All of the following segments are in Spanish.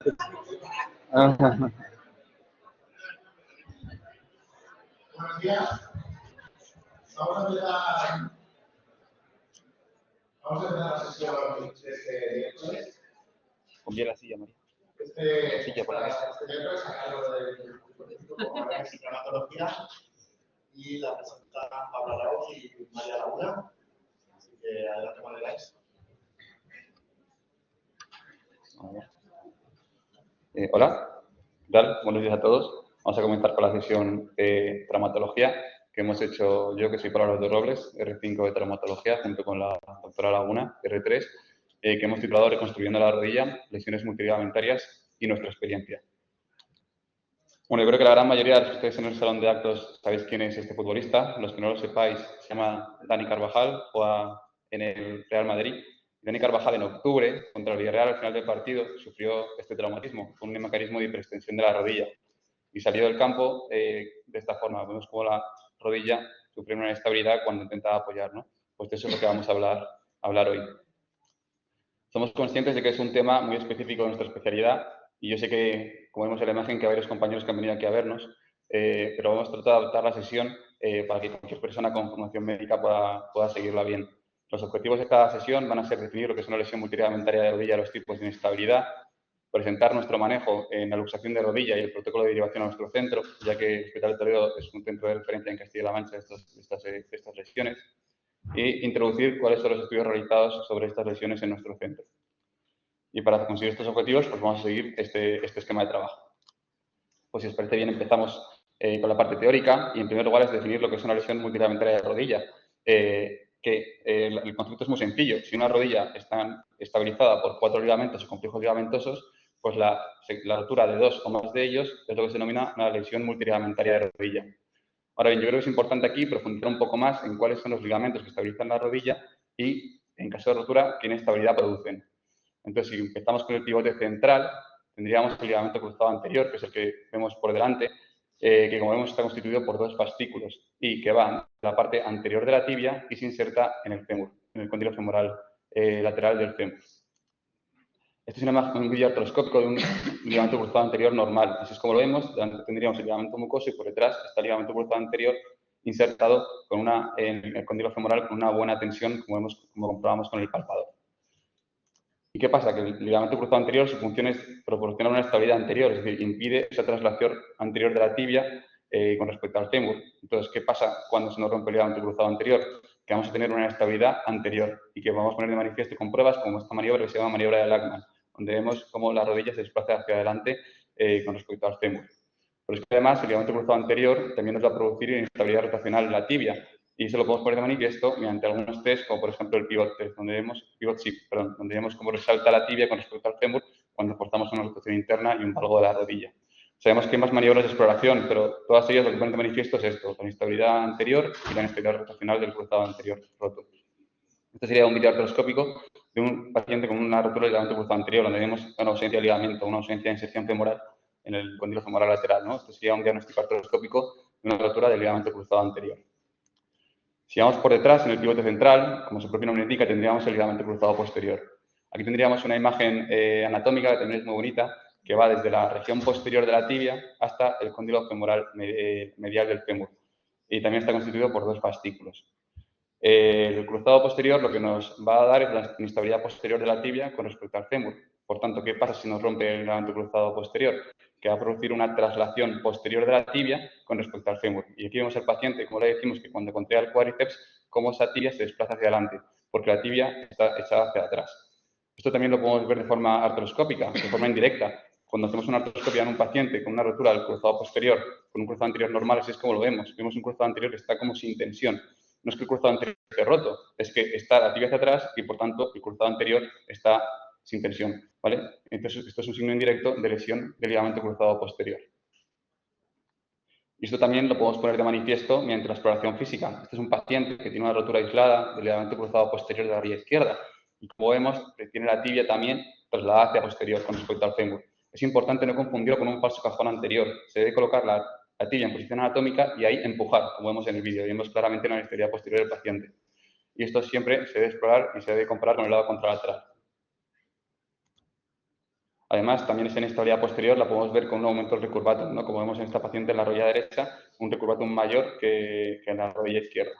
Ajá. Buenos días. Vamos a empezar la sesión de este miércoles. Ponle la silla, María. Este Silla por la mesa. miércoles a cargo del Instituto de Dramatología y la presenta Pablo Arauz y María Laguna. Así que adelante cuando queráis. Hola, ¿qué tal? Buenos días a todos. Vamos a comenzar con la sesión de traumatología que hemos hecho yo, que soy Pablo de Robles, R5 de traumatología, junto con la doctora Laguna, R3, que hemos titulado Reconstruyendo la rodilla, lesiones multiligamentarias y nuestra experiencia. Bueno, yo creo que la gran mayoría de ustedes en el salón de actos sabéis quién es este futbolista. Los que no lo sepáis, se llama Dani Carvajal, juega en el Real Madrid. Dani Carvajal en octubre, contra el Villarreal, al final del partido, sufrió este traumatismo, un mecanismo de hiperextensión de la rodilla. Y salió del campo de esta forma. Vemos cómo la rodilla sufrió una inestabilidad cuando intentaba apoyar, ¿no? Pues de eso es lo que vamos a hablar hoy. Somos conscientes de que es un tema muy específico de nuestra especialidad y yo sé que, como vemos en la imagen, que hay varios compañeros que han venido aquí a vernos, pero vamos a tratar de adaptar la sesión para que cualquier persona con formación médica pueda seguirla bien. Los objetivos de cada sesión van a ser definir lo que es una lesión multiligamentaria de rodilla, los tipos de inestabilidad, presentar nuestro manejo en la luxación de rodilla y el protocolo de derivación a nuestro centro, ya que el Hospital de Toledo es un centro de referencia en Castilla-La Mancha de estas lesiones, e introducir cuáles son los estudios realizados sobre estas lesiones en nuestro centro. Y para conseguir estos objetivos, pues vamos a seguir este esquema de trabajo. Pues si os parece bien, empezamos con la parte teórica y en primer lugar es definir lo que es una lesión multiligamentaria de rodilla, el concepto es muy sencillo. Si una rodilla está estabilizada por 4 ligamentos o complejos ligamentosos, pues la rotura de 2 o más de ellos es lo que se denomina una lesión multiligamentaria de rodilla. Ahora bien, yo creo que es importante aquí profundizar un poco más en cuáles son los ligamentos que estabilizan la rodilla y, en caso de rotura, qué inestabilidad producen. Entonces, si empezamos con el pivote central, tendríamos el ligamento cruzado anterior, que es el que vemos por delante, que como vemos está constituido por 2 fascículos y que van de la parte anterior de la tibia y se inserta en el fémur, en el cóndilo femoral lateral del fémur. Este es un vídeo artroscópico de un ligamento cruzado anterior normal. Así es como lo vemos. Delante tendríamos el ligamento mucoso y por detrás está el ligamento cruzado anterior insertado en el cóndilo femoral con una buena tensión, como comprobamos con el palpador. ¿Y qué pasa? Que el ligamento cruzado anterior, su función es proporcionar una estabilidad anterior, es decir, impide esa traslación anterior de la tibia con respecto al fémur. Entonces, ¿qué pasa cuando se nos rompe el ligamento cruzado anterior? Que vamos a tener una estabilidad anterior y que vamos a poner de manifiesto con pruebas como esta maniobra que se llama maniobra de Lachman, donde vemos cómo la rodilla se desplaza hacia adelante con respecto al fémur. Pero es que además el ligamento cruzado anterior también nos va a producir inestabilidad rotacional en la tibia. Y eso lo podemos poner de manifiesto mediante algunos test, como por ejemplo el pivot test, donde vemos cómo resalta la tibia con respecto al fémur cuando forzamos una rotación interna y un valgo de la rodilla. Sabemos que hay más maniobras de exploración, pero todas ellas lo que ponen de manifiesto es esto, la inestabilidad anterior y la inestabilidad rotacional del cruzado anterior roto. Este sería un vídeo artroscópico de un paciente con una rotura del ligamento cruzado anterior, donde vemos una ausencia de ligamento, una ausencia de inserción femoral en el cóndilo femoral lateral, ¿no? Este sería un diagnóstico artroscópico de una rotura del ligamento cruzado anterior. Si vamos por detrás, en el pivote central, como su propio nombre indica, tendríamos el ligamento cruzado posterior. Aquí tendríamos una imagen anatómica que también es muy bonita, que va desde la región posterior de la tibia hasta el cóndilo femoral medial del fémur. Y también está constituido por 2 fascículos. El cruzado posterior lo que nos va a dar es la inestabilidad posterior de la tibia con respecto al fémur. Por tanto, ¿qué pasa si nos rompe el ligamento cruzado posterior? Que va a producir una traslación posterior de la tibia con respecto al fémur. Y aquí vemos al paciente, como le decimos, que cuando contrae el cuádriceps, cómo esa tibia se desplaza hacia adelante, porque la tibia está echada hacia atrás. Esto también lo podemos ver de forma artroscópica, de forma indirecta. Cuando hacemos una artroscopia en un paciente con una rotura del cruzado posterior, con un cruzado anterior normal, así es como lo vemos. Vemos un cruzado anterior que está como sin tensión. No es que el cruzado anterior esté roto, es que está la tibia hacia atrás y, por tanto, el cruzado anterior está sin tensión, ¿vale? Entonces, esto es un signo indirecto de lesión del ligamento cruzado posterior. Y esto también lo podemos poner de manifiesto mediante la exploración física. Este es un paciente que tiene una rotura aislada del ligamento cruzado posterior de la rodilla izquierda y, como vemos, tiene la tibia también trasladada hacia posterior con respecto al fémur. Es importante no confundirlo con un falso cajón anterior. Se debe colocar la tibia en posición anatómica y ahí empujar, como vemos en el vídeo. Vemos claramente la inestabilidad posterior del paciente. Y esto siempre se debe explorar y se debe comparar con el lado contralateral. Además, también esa inestabilidad posterior la podemos ver con un aumento del recurvatum, ¿no? Como vemos en esta paciente en la rodilla derecha, un recurvatum mayor que en la rodilla izquierda.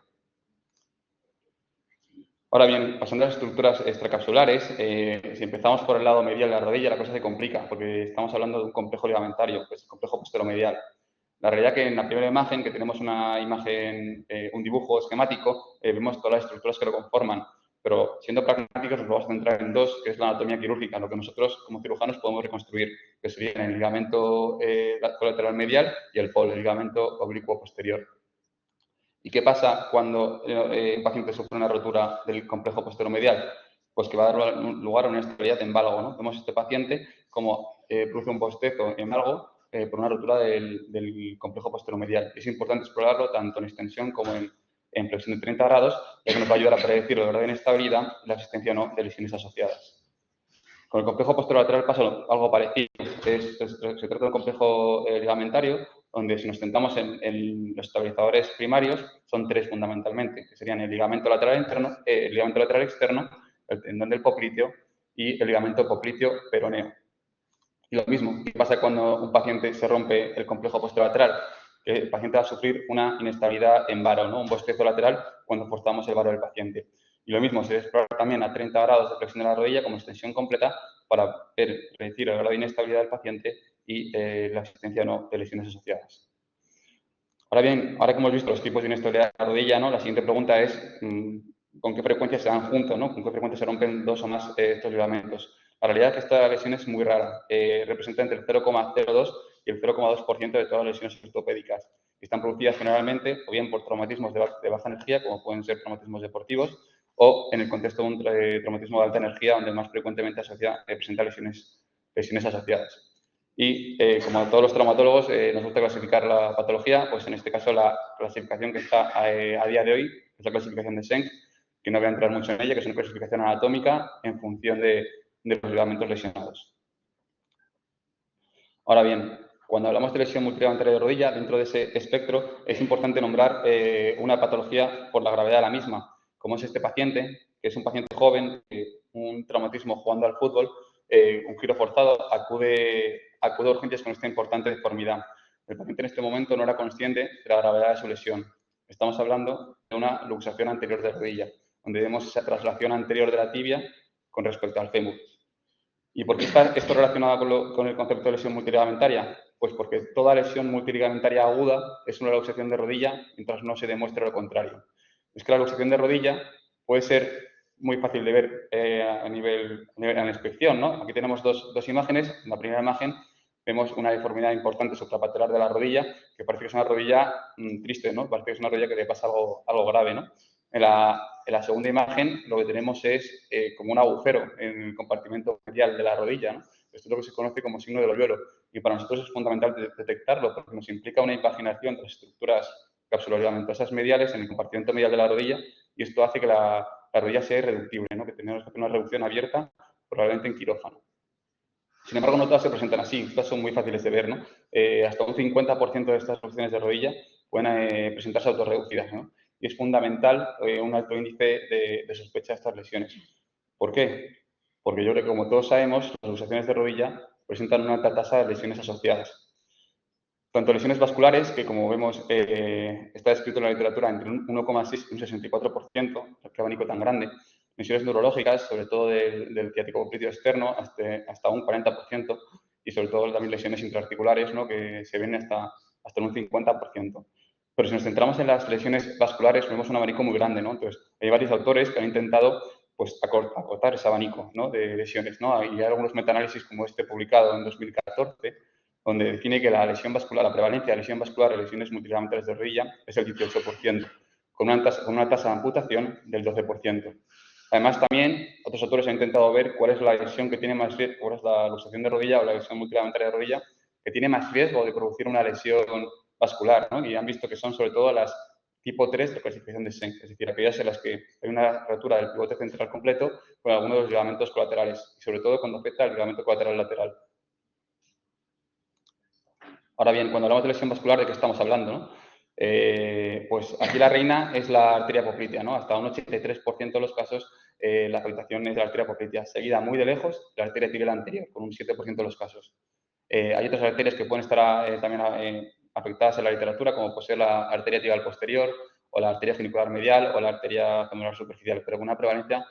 Ahora bien, pasando a las estructuras extracapsulares, si empezamos por el lado medial de la rodilla, la cosa se complica, porque estamos hablando de un complejo ligamentario, que es el complejo posteromedial. La realidad que en la primera imagen, que tenemos una imagen, un dibujo esquemático, vemos todas las estructuras que lo conforman, pero siendo pragmáticos nos vamos a centrar en dos, que es la anatomía quirúrgica, lo que nosotros como cirujanos podemos reconstruir, que serían el ligamento colateral medial y el POL, el ligamento oblicuo posterior. ¿Y qué pasa cuando un paciente sufre una rotura del complejo posteromedial? Pues que va a dar lugar a una inestabilidad en valgo, ¿no? Vemos este paciente como produce un bostezo en valgo por una rotura del complejo posteromedial. Es importante explorarlo tanto en extensión como en flexión de 30 grados, ya que nos va a ayudar a predecir la verdadera inestabilidad y la existencia o no de lesiones asociadas. Con el complejo posterolateral pasa algo parecido. Se trata de un complejo ligamentario donde si nos centramos en los estabilizadores primarios, son tres fundamentalmente, que serían el ligamento lateral interno, el ligamento lateral externo, el tendón del popliteo y el ligamento popliteo peroneo. Y lo mismo, ¿qué pasa cuando un paciente se rompe el complejo posterolateral? Que el paciente va a sufrir una inestabilidad en varo, ¿no? Un bostezo lateral cuando forzamos el varo del paciente. Y lo mismo, se debe explorar también a 30 grados de flexión de la rodilla como extensión completa para predecir el grado de inestabilidad del paciente y la existencia o no de lesiones asociadas. Ahora bien, ahora que hemos visto los tipos de inestabilidad de la rodilla, ¿no? La siguiente pregunta es ¿con qué frecuencia se dan juntos, ¿no? ¿Con qué frecuencia se rompen dos o más estos ligamentos? La realidad es que esta lesión es muy rara. Representa entre el 0,02 y el 0,2% de todas las lesiones ortopédicas. Están producidas generalmente o bien por traumatismos de baja energía, como pueden ser traumatismos deportivos, o en el contexto de un traumatismo de alta energía, donde más frecuentemente presenta lesiones asociadas. Y como a todos los traumatólogos nos gusta clasificar la patología, pues en este caso la clasificación que está a día de hoy es la clasificación de Schenck, que no voy a entrar mucho en ella, que es una clasificación anatómica en función de los ligamentos lesionados. Ahora bien, cuando hablamos de lesión multiligamentaria de rodilla, dentro de ese espectro es importante nombrar una patología por la gravedad de la misma, como es este paciente, que es un paciente joven, un traumatismo jugando al fútbol, un giro forzado, acude a urgencias con esta importante deformidad. El paciente en este momento no era consciente de la gravedad de su lesión. Estamos hablando de una luxación anterior de rodilla, donde vemos esa traslación anterior de la tibia con respecto al fémur. ¿Y por qué está esto relacionado con el concepto de lesión multiligamentaria? Pues porque toda lesión multiligamentaria aguda es una luxación de rodilla mientras no se demuestre lo contrario. Es que la luxación de rodilla puede ser muy fácil de ver en la inspección, ¿no? Aquí tenemos dos imágenes. En la primera imagen vemos una deformidad importante suprapatelar de la rodilla, que parece que es una rodilla triste, ¿no? Parece que es una rodilla que le pasa algo grave, ¿no? En la segunda imagen lo que tenemos es como un agujero en el compartimento medial de la rodilla, ¿no? Esto es lo que se conoce como signo del hoyuelo y para nosotros es fundamental detectarlo porque nos implica una impaginación de las estructuras capsuloligamentosas mediales en el compartimento medial de la rodilla y esto hace que la rodilla sea irreductible, ¿no? Que tenemos que hacer una reducción abierta, probablemente en quirófano. Sin embargo, no todas se presentan así, estas son muy fáciles de ver, ¿no? Hasta un 50% de estas lesiones de rodilla pueden presentarse autorreducidas, ¿no? Y es fundamental un alto índice de sospecha de estas lesiones. ¿Por qué? Porque yo creo que, como todos sabemos, las luxaciones de rodilla presentan una alta tasa de lesiones asociadas. Tanto lesiones vasculares, que como vemos está descrito en la literatura entre un 1,6 y un 64%, qué abanico tan grande. Lesiones neurológicas, sobre todo del ciático popliteo externo, hasta un 40%, y sobre todo también lesiones intraarticulares, ¿no? Que se ven hasta un 50%. Pero si nos centramos en las lesiones vasculares, vemos un abanico muy grande, ¿no? Entonces, hay varios autores que han intentado pues, acortar ese abanico, ¿no? De lesiones, ¿no? Y hay algunos metaanálisis como este publicado en 2014, donde define que la lesión vascular, la prevalencia de lesión vascular de lesiones multiligamentarias de rodilla es el 18%, con una tasa de amputación del 12%. Además, también otros autores han intentado ver cuál es la lesión que tiene más riesgo, cuál es la luxación de rodilla o la lesión multiligamentaria de rodilla que tiene más riesgo de producir una lesión vascular, ¿no? Y han visto que son sobre todo las tipo 3 de clasificación de Schenck, es decir, aquellas en las que hay una rotura del pivote central completo con algunos de los ligamentos colaterales, y sobre todo cuando afecta al ligamento colateral lateral. Ahora bien, cuando hablamos de lesión vascular, ¿de qué estamos hablando, no? Pues aquí la reina es la arteria poplitea, ¿no? Hasta un 83% de los casos la afectación es de la arteria poplitea, seguida muy de lejos de la arteria tibial anterior, con un 7% de los casos. Hay otras arterias que pueden estar también afectadas en la literatura, como puede ser la arteria tibial posterior, o la arteria genicular medial, o la arteria femoral superficial, pero con una prevalencia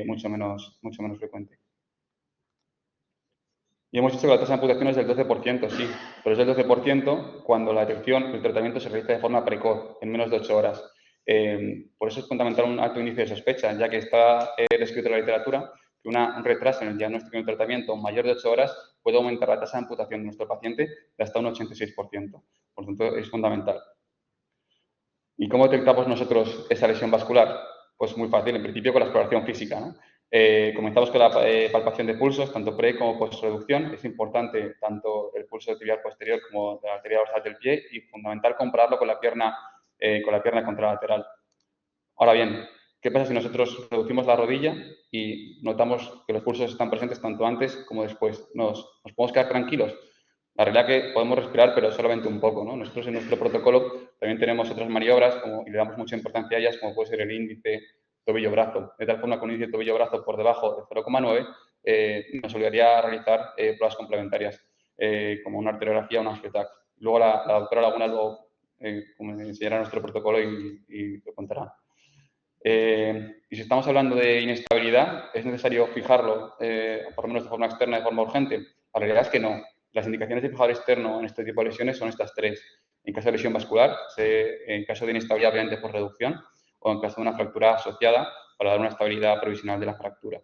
mucho menos frecuente. Y hemos dicho que la tasa de amputación es del 12%, sí, pero es del 12% cuando la detección, el tratamiento se realiza de forma precoz, en menos de 8 horas. Por eso es fundamental un alto índice de sospecha, ya que está descrito en la literatura que un retraso en el diagnóstico y el tratamiento mayor de 8 horas puede aumentar la tasa de amputación de nuestro paciente de hasta un 86%. Por lo tanto, es fundamental. ¿Y cómo detectamos nosotros esa lesión vascular? Pues muy fácil, en principio con la exploración física, ¿no? Comenzamos con la palpación de pulsos, tanto pre como post-reducción. Es importante tanto el pulso tibial posterior como de la arteria dorsal del pie y fundamental compararlo con la pierna contralateral. Ahora bien, ¿qué pasa si nosotros reducimos la rodilla y notamos que los pulsos están presentes tanto antes como después? ¿Nos podemos quedar tranquilos? La realidad es que podemos respirar, pero solamente un poco, ¿no? Nosotros en nuestro protocolo también tenemos otras maniobras y le damos mucha importancia a ellas, como puede ser el índice tobillo-brazo. De tal forma que un índice tobillo-brazo por debajo de 0,9 nos obligaría a realizar pruebas complementarias, como una arteriografía o una angiotac. Luego la doctora Laguna como enseñará nuestro protocolo y lo contará. Y si estamos hablando de inestabilidad, ¿es necesario fijarlo, por lo menos de forma externa, de forma urgente? La realidad es que no. Las indicaciones de fijador externo en este tipo de lesiones son estas tres. En caso de lesión vascular, en caso de inestabilidad obviamente por reducción, o en caso de una fractura asociada para dar una estabilidad provisional de la fractura.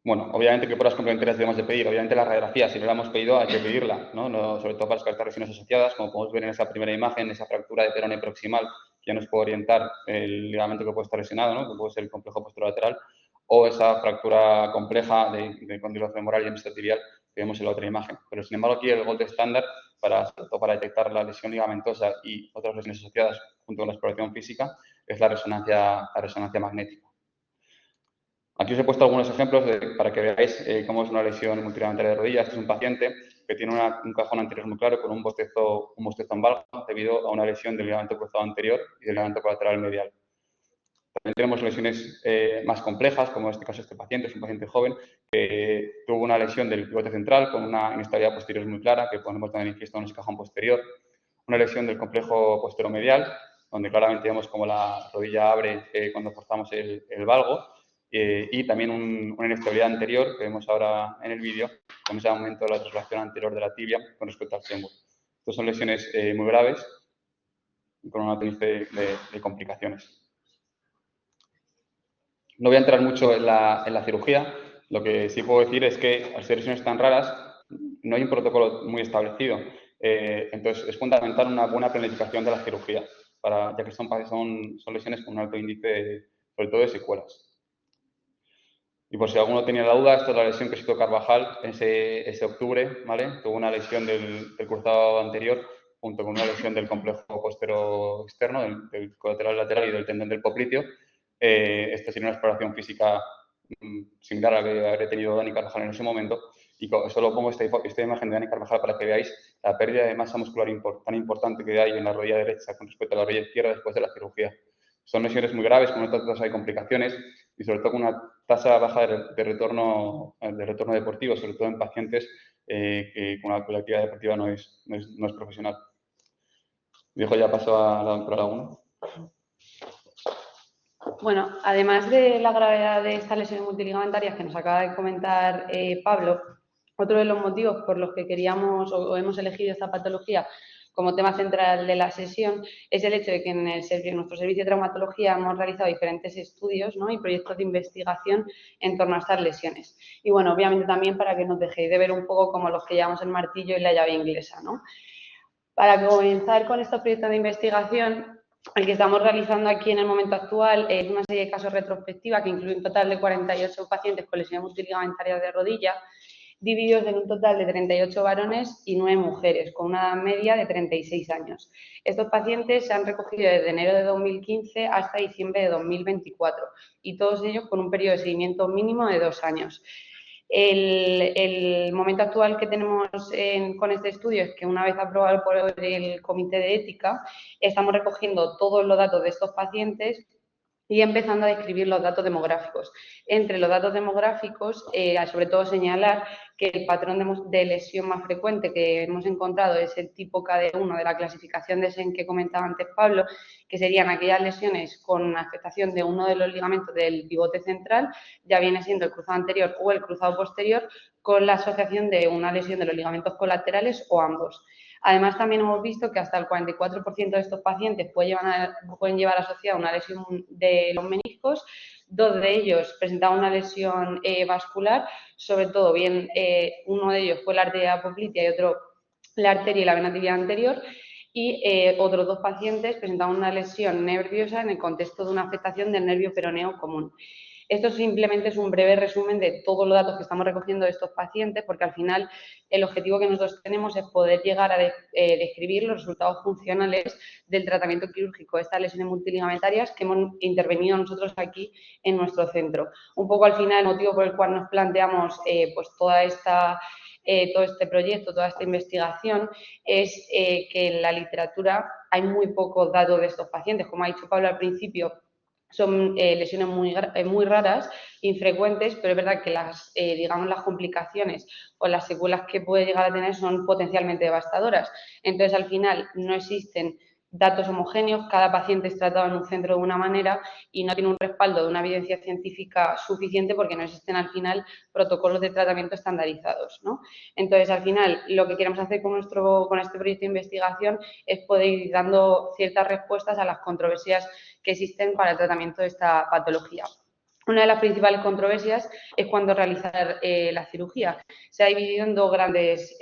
Bueno, obviamente, ¿qué pruebas complementarias debemos de pedir? Obviamente la radiografía, si no la hemos pedido, hay que pedirla, ¿no? Sobre todo para descartar lesiones asociadas, como podemos ver en esa primera imagen, esa fractura de perone proximal, que ya nos puede orientar el ligamento que puede estar lesionado, ¿no? Que puede ser el complejo posterolateral, o esa fractura compleja de cóndilo femoral y hemistotibial que vemos en la otra imagen. Pero, sin embargo, aquí el gold estándar para detectar la lesión ligamentosa y otras lesiones asociadas junto con la exploración física es la resonancia magnética. Aquí os he puesto algunos ejemplos para que veáis cómo es una lesión multiligamentaria de rodilla. Este es un paciente que tiene un cajón anterior muy claro con un bostezo en valgo debido a una lesión del ligamento cruzado anterior y del ligamento colateral medial. También tenemos lesiones más complejas, como en este caso este paciente, es un paciente joven que tuvo una lesión del pivote central con una inestabilidad posterior muy clara, que ponemos de manifiesto en ese cajón posterior. Una lesión del complejo posteromedial, donde claramente vemos como la rodilla abre cuando forzamos el valgo. Y también una inestabilidad anterior que vemos ahora en el vídeo, con ese aumento de la traslación anterior de la tibia con respecto al fémur. Estas son lesiones muy graves y con un alto índice de complicaciones. No voy a entrar mucho en la cirugía. Lo que sí puedo decir es que al ser lesiones tan raras, no hay un protocolo muy establecido. Entonces, es fundamental una buena planificación de la cirugía, ya que son lesiones con un alto índice, sobre todo de secuelas. Y por si alguno tenía la duda, esta es la lesión que se hizo Carvajal ese octubre, ¿vale? Tuvo una lesión del cruzado anterior junto con una lesión del complejo postero externo, del colateral lateral y del tendón del popliteo. Esta sería una exploración física similar a la que habría tenido Dani Carvajal en ese momento. Y solo pongo esta imagen de Dani Carvajal para que veáis la pérdida de masa muscular tan importante que hay en la rodilla derecha con respecto a la rodilla izquierda después de la cirugía. Son lesiones muy graves, con alta tasa de complicaciones y sobre todo con una tasa baja de retorno deportivo, sobre todo en pacientes con la actividad deportiva no es profesional. Dejo ya paso a la doctora Laguna. Bueno, además de la gravedad de estas lesiones multiligamentarias que nos acaba de comentar Pablo, otro de los motivos por los que queríamos o hemos elegido esta patología como tema central de la sesión es el hecho de que en nuestro servicio de traumatología hemos realizado diferentes estudios, ¿no? y proyectos de investigación en torno a estas lesiones. Y bueno, obviamente también para que nos dejéis de ver un poco como los que llevamos el martillo y la llave inglesa, ¿no? Para comenzar con estos proyectos de investigación, el que estamos realizando aquí en el momento actual es una serie de casos retrospectiva que incluye un total de 48 pacientes con lesiones multiligamentarias de rodilla, divididos en un total de 38 varones y 9 mujeres, con una edad media de 36 años. Estos pacientes se han recogido desde enero de 2015 hasta diciembre de 2024 y todos ellos con un periodo de seguimiento mínimo de 2 años. El momento actual que tenemos con este estudio es que una vez aprobado por el Comité de Ética, estamos recogiendo todos los datos de estos pacientes y empezando a describir los datos demográficos. Entre los datos demográficos, sobre todo señalar que el patrón de lesión más frecuente que hemos encontrado es el tipo KD1 de la clasificación de SEN que comentaba antes Pablo, que serían aquellas lesiones con afectación de uno de los ligamentos del pivote central, ya viene siendo el cruzado anterior o el cruzado posterior, con la asociación de una lesión de los ligamentos colaterales o ambos. Además, también hemos visto que hasta el 44% de estos pacientes pueden llevar asociada una lesión de los meniscos. 2 de ellos presentaban una lesión vascular, sobre todo bien uno de ellos fue la arteria apoplitea y otro la arteria y la vena tibial anterior, y otros 2 pacientes presentaban una lesión nerviosa en el contexto de una afectación del nervio peroneo común. Esto simplemente es un breve resumen de todos los datos que estamos recogiendo de estos pacientes, porque al final el objetivo que nosotros tenemos es poder llegar a describir los resultados funcionales del tratamiento quirúrgico de estas lesiones multiligamentarias que hemos intervenido nosotros aquí en nuestro centro. Un poco al final el motivo por el cual nos planteamos pues todo este proyecto, toda esta investigación, es que en la literatura hay muy pocos datos de estos pacientes. Como ha dicho Pablo al principio, son lesiones muy raras, infrecuentes, pero es verdad que las complicaciones o las secuelas que puede llegar a tener son potencialmente devastadoras. Entonces, al final, no existen datos homogéneos, cada paciente es tratado en un centro de una manera y no tiene un respaldo de una evidencia científica suficiente porque no existen al final protocolos de tratamiento estandarizados, ¿no? Entonces, al final, lo que queremos hacer con este proyecto de investigación es poder ir dando ciertas respuestas a las controversias que existen para el tratamiento de esta patología. Una de las principales controversias es cuándo realizar la cirugía. Se ha dividido en 2 grandes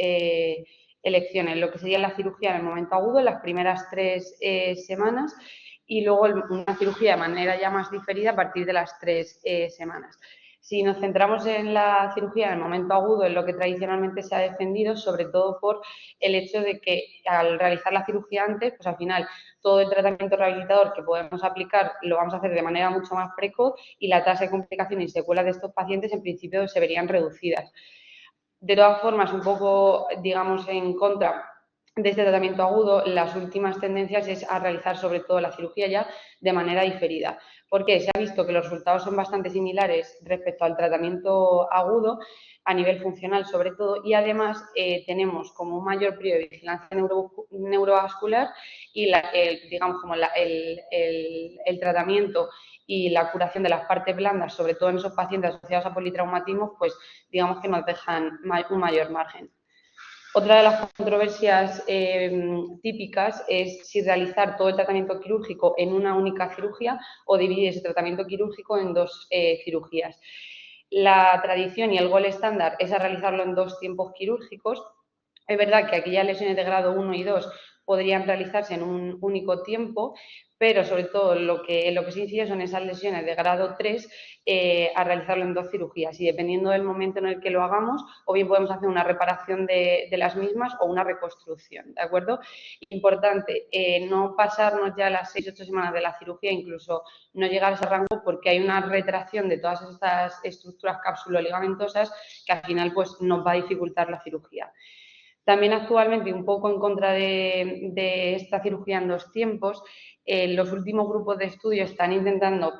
elecciones, lo que sería la cirugía en el momento agudo, en las primeras 3 semanas, y luego una cirugía de manera ya más diferida a partir de las 3 semanas. Si nos centramos en la cirugía en el momento agudo, es lo que tradicionalmente se ha defendido, sobre todo por el hecho de que al realizar la cirugía antes, pues al final todo el tratamiento rehabilitador que podemos aplicar lo vamos a hacer de manera mucho más precoz y la tasa de complicaciones y secuelas de estos pacientes en principio se verían reducidas. De todas formas, un poco, digamos, en contra de este tratamiento agudo, las últimas tendencias es a realizar sobre todo la cirugía ya de manera diferida. Porque se ha visto que los resultados son bastante similares respecto al tratamiento agudo, a nivel funcional sobre todo, y además tenemos como un mayor periodo de vigilancia neurovascular y el tratamiento y la curación de las partes blandas, sobre todo en esos pacientes asociados a politraumatismos, pues digamos que nos dejan un mayor margen. Otra de las controversias típicas es si realizar todo el tratamiento quirúrgico en una única cirugía o dividir ese tratamiento quirúrgico en 2 cirugías. La tradición y el gol estándar es a realizarlo en 2 tiempos quirúrgicos. Es verdad que aquellas lesiones de grado 1 y 2 podrían realizarse en un único tiempo, pero sobre todo lo que se incide son esas lesiones de grado 3 a realizarlo en 2 cirugías y dependiendo del momento en el que lo hagamos, o bien podemos hacer una reparación de las mismas o una reconstrucción, ¿de acuerdo? Importante, no pasarnos ya las 6-8 semanas de la cirugía, incluso no llegar a ese rango porque hay una retracción de todas estas estructuras cápsulo-ligamentosas que al final pues, nos va a dificultar la cirugía. También actualmente, un poco en contra de esta cirugía en 2 tiempos, los últimos grupos de estudio están intentando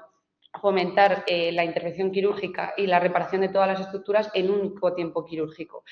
fomentar la intervención quirúrgica y la reparación de todas las estructuras en un único tiempo quirúrgico.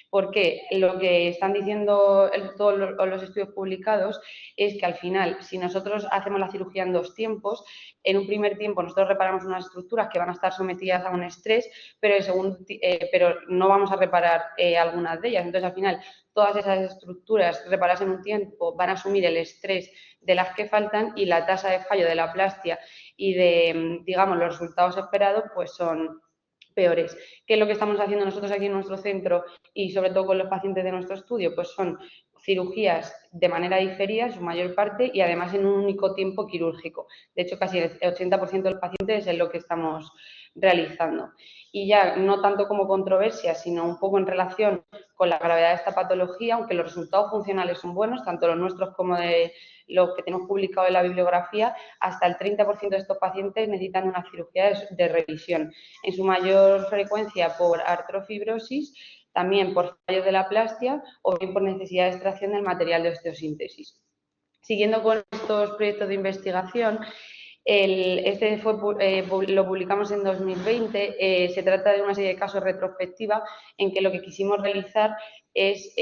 Porque lo que están diciendo todos los estudios publicados es que al final, si nosotros hacemos la cirugía en 2 tiempos, en un primer tiempo nosotros reparamos unas estructuras que van a estar sometidas a un estrés, pero no vamos a reparar algunas de ellas. Entonces, al final, todas esas estructuras reparadas en un tiempo van a asumir el estrés de las que faltan y la tasa de fallo de la plastia y de, digamos, los resultados esperados, pues son peores. ¿Qué es lo que estamos haciendo nosotros aquí en nuestro centro y sobre todo con los pacientes de nuestro estudio? Pues son cirugías de manera diferida, en su mayor parte, y además en un único tiempo quirúrgico. De hecho, casi el 80% de los pacientes es lo que estamos realizando. Y ya no tanto como controversia, sino un poco en relación con la gravedad de esta patología, aunque los resultados funcionales son buenos, tanto los nuestros como de los que tenemos publicado en la bibliografía, hasta el 30% de estos pacientes necesitan una cirugía de revisión, en su mayor frecuencia por artrofibrosis, también por fallos de la plastia o bien por necesidad de extracción del material de osteosíntesis. Siguiendo con estos proyectos de investigación, Lo publicamos en 2020. Se trata de una serie de casos retrospectiva en que lo que quisimos realizar es,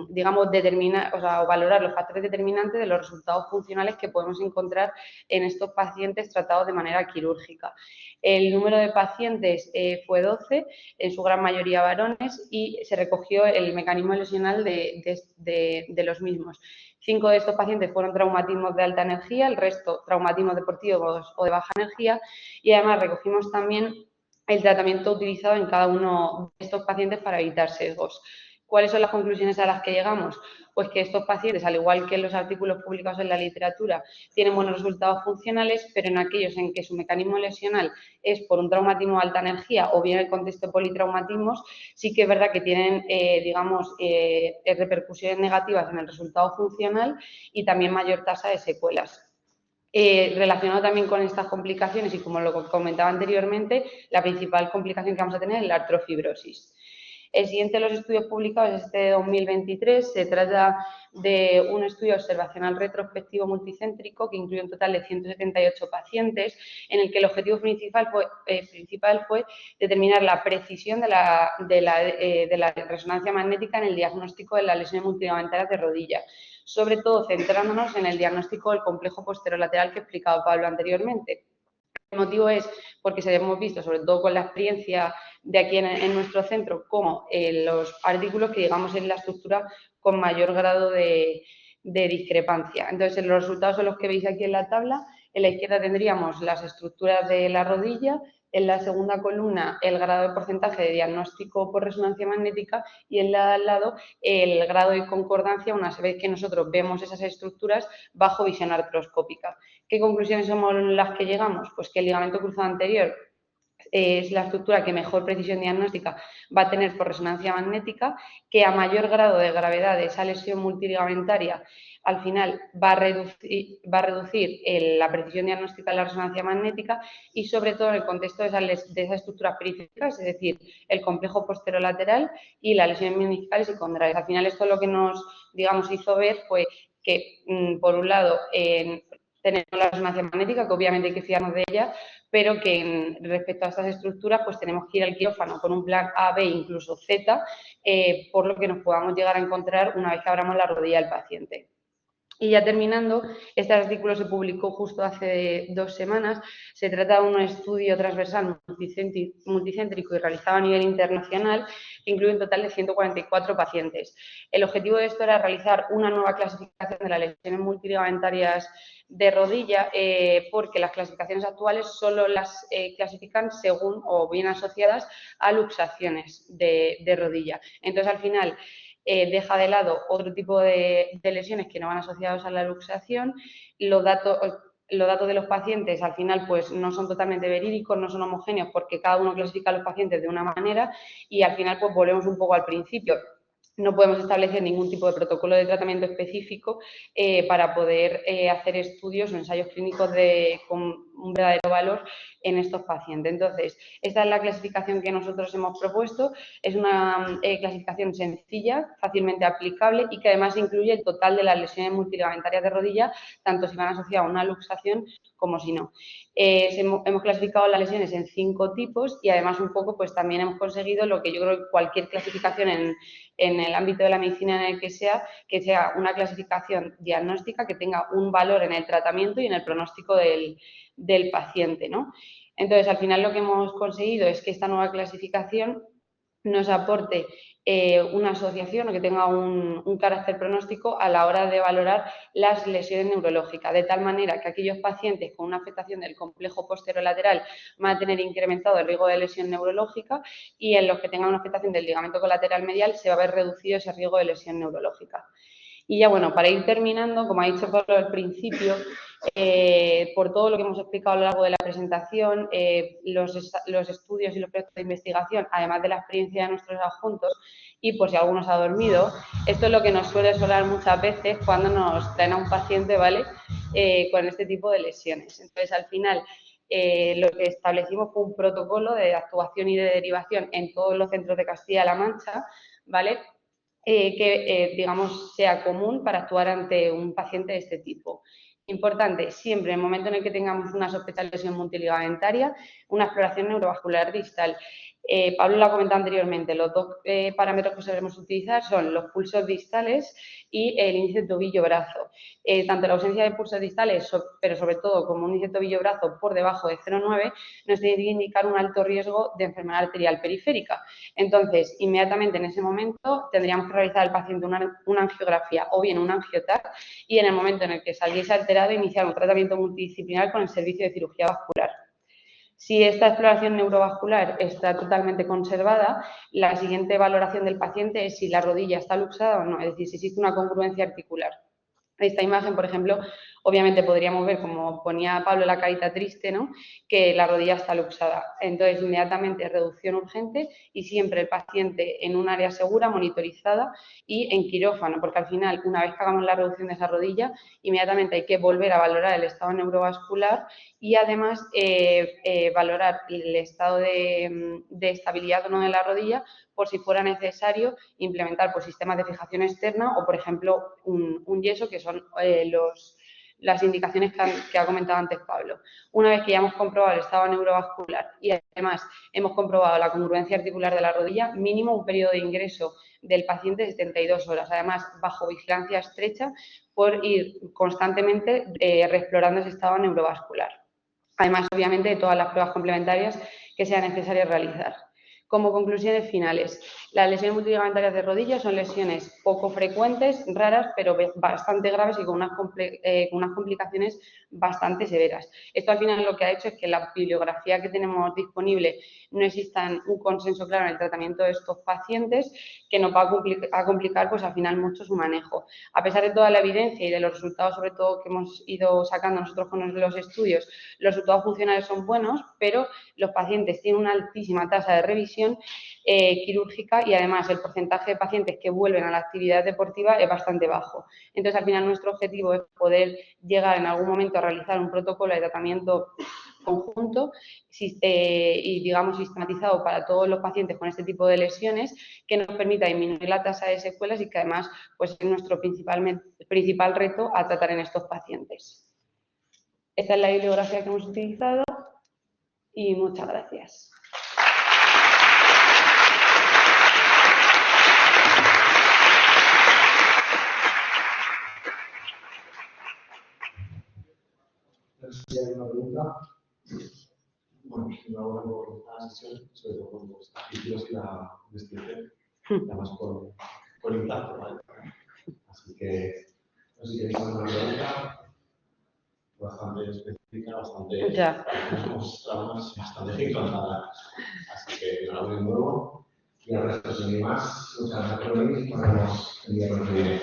digamos, determinar, o valorar los factores determinantes de los resultados funcionales que podemos encontrar en estos pacientes tratados de manera quirúrgica. El número de pacientes fue 12, en su gran mayoría varones, y se recogió el mecanismo lesional de los mismos. 5 de estos pacientes fueron traumatismos de alta energía, el resto traumatismos deportivos o de baja energía, y además recogimos también el tratamiento utilizado en cada uno de estos pacientes para evitar sesgos. ¿Cuáles son las conclusiones a las que llegamos? Pues que estos pacientes, al igual que en los artículos publicados en la literatura, tienen buenos resultados funcionales, pero en aquellos en que su mecanismo lesional es por un traumatismo de alta energía o bien el contexto de politraumatismos, sí que es verdad que tienen, repercusiones negativas en el resultado funcional y también mayor tasa de secuelas. Relacionado también con estas complicaciones y como lo comentaba anteriormente, la principal complicación que vamos a tener es la artrofibrosis. El siguiente de los estudios publicados es este de 2023. Se trata de un estudio observacional retrospectivo multicéntrico que incluye un total de 178 pacientes, en el que el objetivo principal fue determinar la precisión de la resonancia magnética en el diagnóstico de las lesiones multiligamentarias de rodilla, sobre todo centrándonos en el diagnóstico del complejo posterolateral que ha explicado Pablo anteriormente. El motivo es porque hemos visto, sobre todo con la experiencia de aquí en nuestro centro, como los artículos que digamos en la estructura con mayor grado de discrepancia. Entonces, los resultados son los que veis aquí en la tabla. En la izquierda tendríamos las estructuras de la rodilla, en la segunda columna el grado de porcentaje de diagnóstico por resonancia magnética y en la de al lado el grado de concordancia una vez que nosotros vemos esas estructuras bajo visión artroscópica. ¿Qué conclusiones somos las que llegamos? Pues que el ligamento cruzado anterior es la estructura que mejor precisión diagnóstica va a tener por resonancia magnética, que a mayor grado de gravedad de esa lesión multiligamentaria al final va a reducir la precisión diagnóstica de la resonancia magnética y sobre todo en el contexto de esas estructuras periféricas, es decir, el complejo posterolateral y las lesiones meniscales y condrales. Al final esto lo que nos, hizo ver fue que, por un lado, tenemos la resonancia magnética, que obviamente hay que fiarnos de ella, pero que respecto a estas estructuras pues tenemos que ir al quirófano con un plan A, B, incluso Z, por lo que nos podamos llegar a encontrar una vez que abramos la rodilla del paciente. Y ya terminando, este artículo se publicó justo hace 2 semanas. Se trata de un estudio transversal multicéntrico y realizado a nivel internacional que incluye un total de 144 pacientes. El objetivo de esto era realizar una nueva clasificación de las lesiones multiligamentarias de rodilla, porque las clasificaciones actuales solo las clasifican según o bien asociadas a luxaciones de rodilla. Entonces, al final, deja de lado otro tipo de lesiones que no van asociados a la luxación. Los datos de los pacientes al final pues no son totalmente verídicos, no son homogéneos porque cada uno clasifica a los pacientes de una manera y al final pues volvemos un poco al principio. No podemos establecer ningún tipo de protocolo de tratamiento específico para poder hacer estudios o ensayos clínicos con un verdadero valor en estos pacientes. Entonces, esta es la clasificación que nosotros hemos propuesto. Es una clasificación sencilla, fácilmente aplicable y que además incluye el total de las lesiones multiligamentarias de rodilla, tanto si van asociadas a una luxación como si no. Hemos clasificado las lesiones en 5 tipos y además un poco pues también hemos conseguido lo que yo creo que cualquier clasificación en el ámbito de la medicina en el que sea una clasificación diagnóstica que tenga un valor en el tratamiento y en el pronóstico del paciente, ¿no? Entonces, al final lo que hemos conseguido es que esta nueva clasificación nos aporte una asociación o que tenga un carácter pronóstico a la hora de valorar las lesiones neurológicas, de tal manera que aquellos pacientes con una afectación del complejo posterolateral van a tener incrementado el riesgo de lesión neurológica y en los que tengan una afectación del ligamento colateral medial se va a ver reducido ese riesgo de lesión neurológica. Y ya bueno, para ir terminando, como ha dicho Pablo al principio, por todo lo que hemos explicado a lo largo de la presentación, los estudios y los proyectos de investigación, además de la experiencia de nuestros adjuntos, y por si alguno se ha dormido, esto es lo que nos suele sonar muchas veces cuando nos traen a un paciente, ¿vale?, con este tipo de lesiones. Entonces, al final, lo que establecimos fue un protocolo de actuación y de derivación en todos los centros de Castilla-La Mancha, ¿vale?, que, digamos, sea común para actuar ante un paciente de este tipo. Importante, siempre en el momento en el que tengamos una sospecha de lesión multiligamentaria, una exploración neurovascular distal. Pablo lo ha comentado anteriormente, los dos parámetros que solemos utilizar son los pulsos distales y el índice tobillo-brazo. Tanto la ausencia de pulsos distales, pero sobre todo como un índice tobillo-brazo por debajo de 0,9, nos tiene que indicar un alto riesgo de enfermedad arterial periférica. Entonces, inmediatamente en ese momento tendríamos que realizar al paciente una angiografía o bien un angioTAC y en el momento en el que saliese alterado iniciar un tratamiento multidisciplinar con el servicio de cirugía vascular. Si esta exploración neurovascular está totalmente conservada, la siguiente valoración del paciente es si la rodilla está luxada o no, es decir, si existe una congruencia articular. Esta imagen, por ejemplo, obviamente podríamos ver, como ponía Pablo la carita triste, ¿no?, que la rodilla está luxada. Entonces, inmediatamente reducción urgente y siempre el paciente en un área segura, monitorizada y en quirófano, porque al final, una vez que hagamos la reducción de esa rodilla, inmediatamente hay que volver a valorar el estado neurovascular y además valorar el estado de estabilidad o no de la rodilla por si fuera necesario implementar pues, sistemas de fijación externa o, por ejemplo, un yeso, que son las indicaciones que ha comentado antes Pablo. Una vez que ya hemos comprobado el estado neurovascular y además hemos comprobado la congruencia articular de la rodilla, mínimo un periodo de ingreso del paciente de 72 horas, además bajo vigilancia estrecha por ir constantemente reexplorando ese estado neurovascular. Además, obviamente, de todas las pruebas complementarias que sea necesario realizar. Como conclusiones finales, las lesiones multiligamentarias de rodilla son lesiones poco frecuentes, raras, pero bastante graves y con unas complicaciones bastante severas. Esto al final lo que ha hecho es que en la bibliografía que tenemos disponible no exista un consenso claro en el tratamiento de estos pacientes, que nos va a complicar pues al final mucho su manejo. A pesar de toda la evidencia y de los resultados sobre todo que hemos ido sacando nosotros con los estudios, los resultados funcionales son buenos, pero los pacientes tienen una altísima tasa de revisión quirúrgica y además el porcentaje de pacientes que vuelven a la actividad deportiva es bastante bajo. Entonces, al final nuestro objetivo es poder llegar en algún momento a realizar un protocolo de tratamiento conjunto y, digamos, sistematizado para todos los pacientes con este tipo de lesiones que nos permita disminuir la tasa de secuelas y que además pues, es nuestro principal reto a tratar en estos pacientes. Esta es la bibliografía que hemos utilizado y muchas gracias. Si hay una pregunta, bueno, enhorabuena por la sesión, sobre todo por los artículos y la investigación, además por el impacto, ¿vale? Así que, no sé si queréis hacer una pregunta bastante específica, bastante bien contada. Así que enhorabuena de nuevo. Y al resto, sin más, muchas gracias por venir y nos vemos el día que viene.